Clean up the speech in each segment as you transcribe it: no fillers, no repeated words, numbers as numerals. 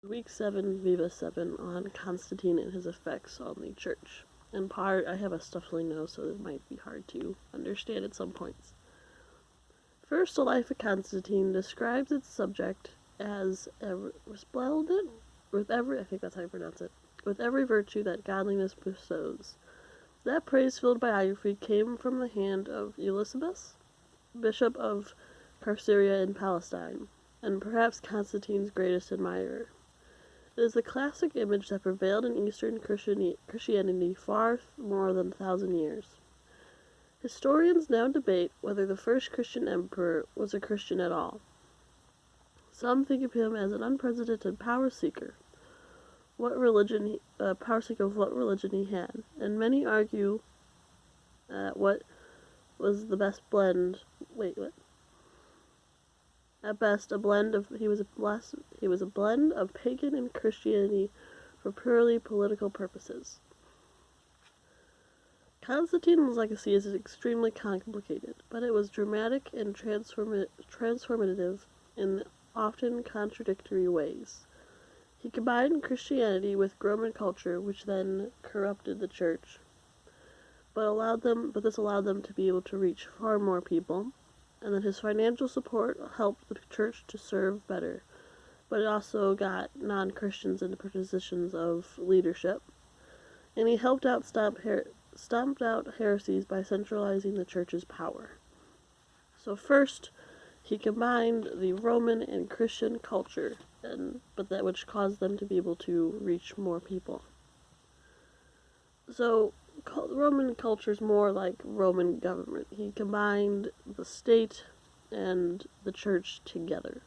Week 7, Viva 7, on Constantine and his effects on the church. In part, I have a stuffy nose, so it might be hard to understand at some points. First, the life of Constantine describes its subject as resplendent with every, I think that's how you pronounce it, with every virtue that godliness bestows. That praise-filled biography came from the hand of Eusebius, bishop of Caesarea in Palestine, and perhaps Constantine's greatest admirer. It is the classic image that prevailed in Eastern Christianity far more than 1,000 years. Historians now debate whether the first Christian emperor was a Christian at all. Some think of him as an unprecedented power seeker of what religion he had, and many argue what was the best blend. At best, he was a blend of pagan and Christianity for purely political purposes. Constantine's legacy is extremely complicated, but it was dramatic and transformative in often contradictory ways. He combined Christianity with Roman culture, which then corrupted the church, but this allowed them to be able to reach far more people. And then his financial support helped the church to serve better, but it also got non-Christians into positions of leadership. And he helped out stomped out heresies by centralizing the church's power. So first, he combined the Roman and Christian culture, which caused them to be able to reach more people. So Roman culture is more like Roman government. He combined the state and the church together.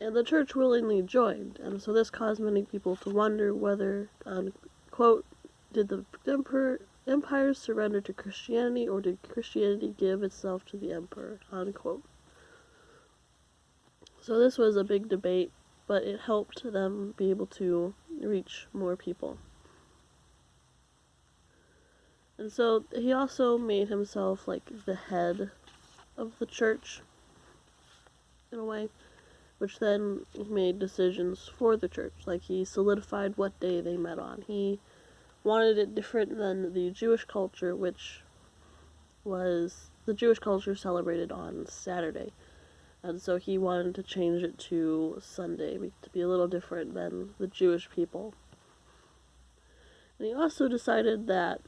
And the church willingly joined, and so this caused many people to wonder whether, quote, did the empire surrender to Christianity, or did Christianity give itself to the emperor, unquote. So this was a big debate, but it helped them be able to reach more people. And so he also made himself like the head of the church, in a way, which then made decisions for the church. Like, he solidified what day they met on. He wanted it different than the Jewish culture, which was the Jewish culture celebrated on Saturday. And so he wanted to change it to Sunday to be a little different than the Jewish people. And he also decided that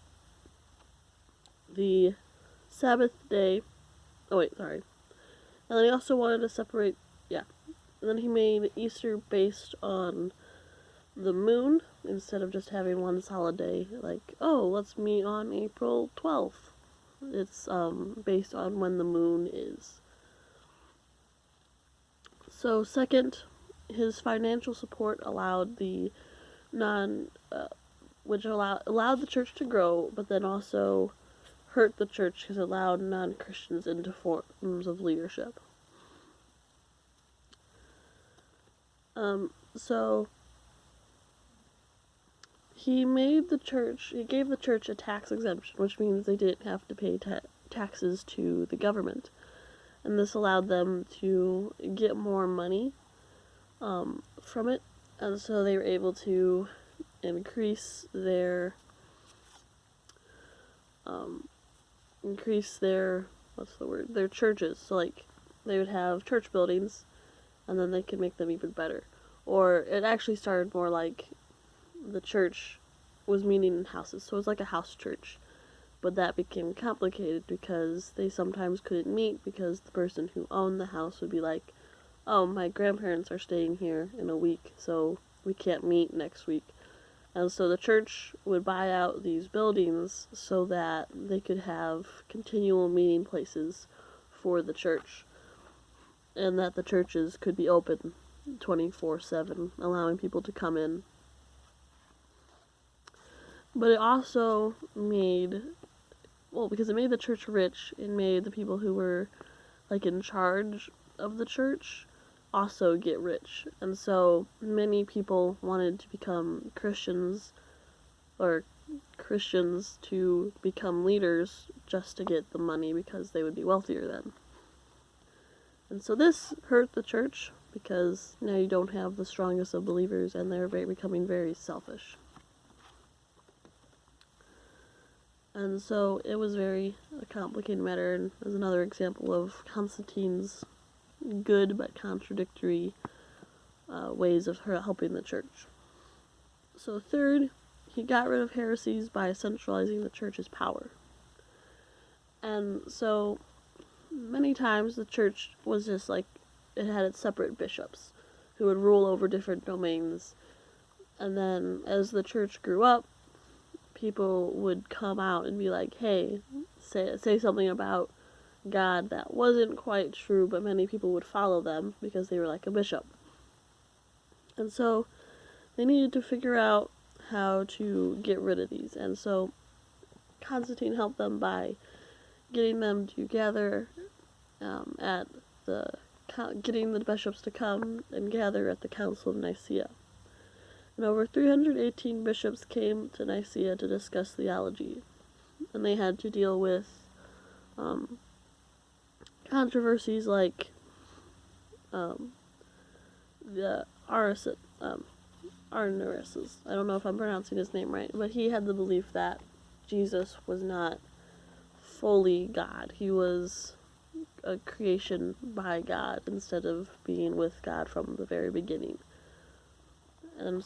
the Sabbath day, and then he also wanted to separate, and then he made Easter based on the moon, instead of just having one solid day, like, let's meet on April 12th. It's based on when the moon is. So second, his financial support allowed the allowed the church to grow, but then also hurt the church because it allowed non-Christians into forms of leadership. So he gave the church a tax exemption, which means they didn't have to pay taxes to the government. And this allowed them to get more money from it, and so they were able to increase their their churches. So, like, they would have church buildings, and then they could make them even better. Or it actually started more like the church was meeting in houses, so it was like a house church. But that became complicated because they sometimes couldn't meet because the person who owned the house would be like, my grandparents are staying here in a week, so we can't meet next week. And so the church would buy out these buildings so that they could have continual meeting places for the church, and that the churches could be open 24/7, allowing people to come in. But it also because it made the church rich, it made the people who were, like, in charge of the church also get rich. And so many people wanted to become Christians, or Christians to become leaders just to get the money because they would be wealthier then. And so this hurt the church, because now you don't have the strongest of believers and they're becoming very selfish. And so it was very a complicated matter, and as another example of Constantine's good but contradictory ways of helping the church. So third, he got rid of heresies by centralizing the church's power. And so many times the church was just like, it had its separate bishops who would rule over different domains. And then as the church grew up, people would come out and be like, hey, say something about God that wasn't quite true, but many people would follow them because they were like a bishop. And so they needed to figure out how to get rid of these. And so Constantine helped them by getting them to gather getting the bishops to come and gather at the Council of Nicaea. And over 318 bishops came to Nicaea to discuss theology. And they had to deal with controversies like the Arnesis. I don't know if I'm pronouncing his name right, but he had the belief that Jesus was not fully God. He was a creation by God instead of being with God from the very beginning. And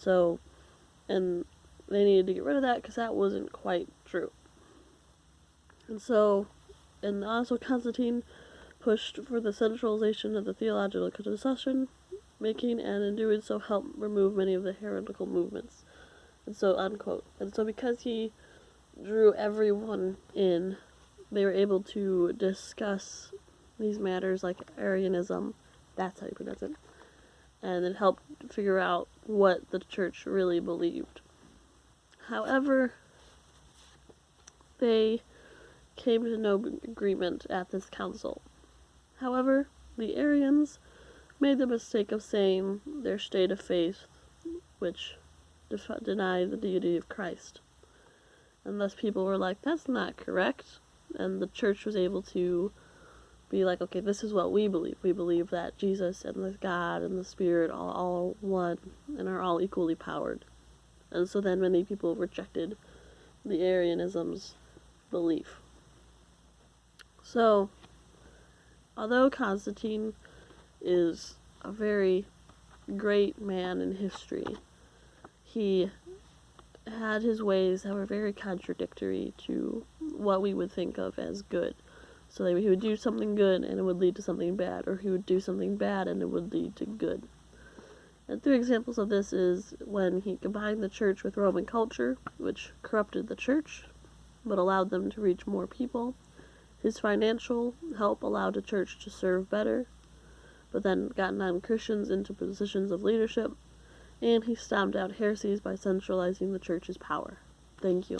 they needed to get rid of that because that wasn't quite true. And also Constantine pushed for the centralization of the theological discussion making, and in doing so helped remove many of the heretical movements. And so, unquote. And so because he drew everyone in, they were able to discuss these matters like Arianism, that's how you pronounce it, and it helped figure out what the church really believed. However, they came to no agreement at this council. However, the Arians made the mistake of saying their state of faith, which denied the deity of Christ. And thus people were like, that's not correct. And the church was able to be like, okay, this is what we believe. We believe that Jesus and the God and the Spirit are all one and are all equally powered. And so then many people rejected the Arianism's belief. So, although Constantine is a very great man in history, he had his ways that were very contradictory to what we would think of as good. So he would do something good and it would lead to something bad, or he would do something bad and it would lead to good. And 3 examples of this is when he combined the church with Roman culture, which corrupted the church, but allowed them to reach more people. His financial help allowed the church to serve better, but then got non-Christians into positions of leadership, and he stomped out heresies by centralizing the church's power. Thank you.